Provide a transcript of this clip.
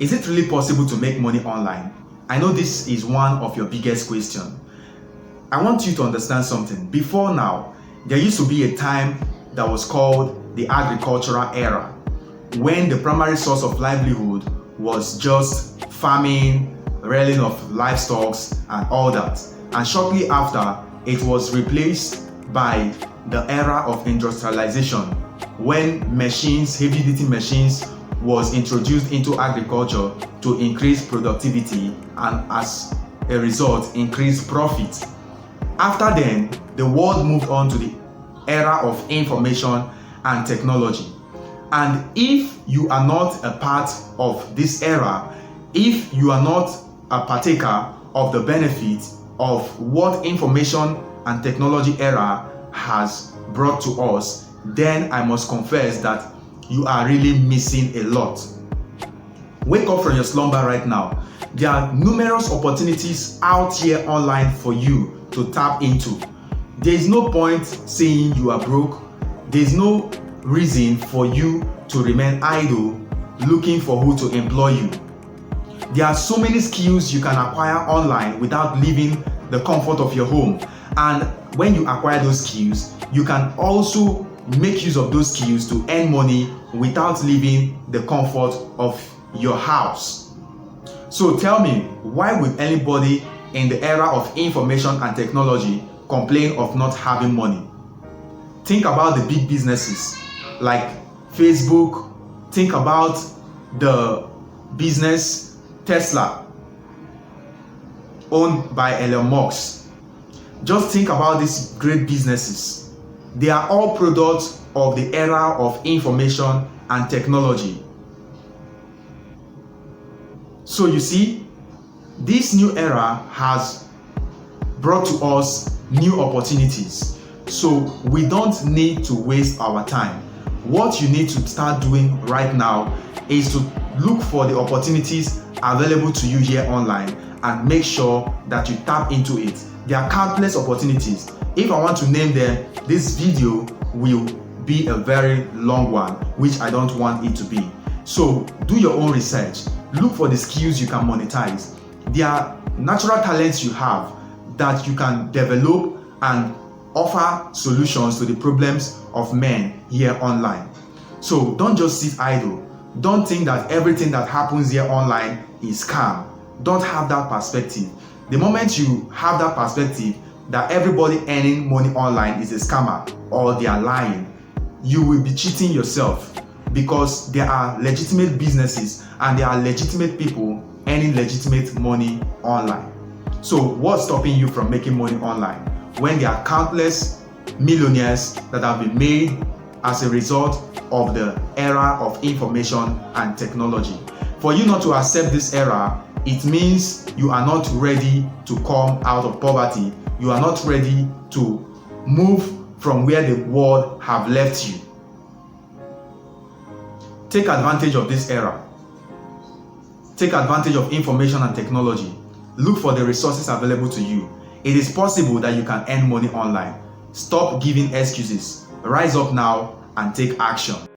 Is it really possible to make money online? I know this is one of your biggest questions. I want you to understand something. Before now, there used to be a time that was called the agricultural era, when the primary source of livelihood was just farming, rearing of livestock, and all that. And shortly after, it was replaced by the era of industrialization, when machines, heavy-duty machines, was introduced into agriculture to increase productivity and as a result increase profit. After then, the world moved on to the era of information and technology. And if you are not a part of this era, if you are not a partaker of the benefit of what information and technology era has brought to us, then I must confess that you are really missing a lot. Wake up from your slumber right now. There are numerous opportunities out here online for you to tap into. There is no point saying you are broke. There is no reason for you to remain idle looking for who to employ you. There are so many skills you can acquire online without leaving the comfort of your home. And when you acquire those skills, you can also make use of those skills to earn money without leaving the comfort of your house. So tell me, why would anybody in the era of information and technology complain of not having money? Think about the big businesses like Facebook. Think about the business Tesla, owned by Elon Musk. Just think about these great businesses. They are all products of the era of information and technology. So you see, this new era has brought to us new opportunities. So we don't need to waste our time. What you need to start doing right now is to look for the opportunities available to you here online and make sure that you tap into it. There are countless opportunities. If I want to name them, this video will be a very long one, which I don't want it to be. So do your own research. Look for the skills you can monetize. There are natural talents you have that you can develop and offer solutions to the problems of men here online. So don't just sit idle. Don't think that everything that happens here online is scam. Don't have that perspective. The moment you have that perspective that everybody earning money online is a scammer or they are lying, you will be cheating yourself, because there are legitimate businesses and there are legitimate people earning legitimate money online. So what's stopping you from making money online when there are countless millionaires that have been made as a result of the era of information and technology? For you not to accept this era, it means you are not ready to come out of poverty. You are not ready to move from where the world have left you. Take advantage of this era. Take advantage of information and technology. Look for the resources available to you. It is possible that you can earn money online. Stop giving excuses. Rise up now and take action.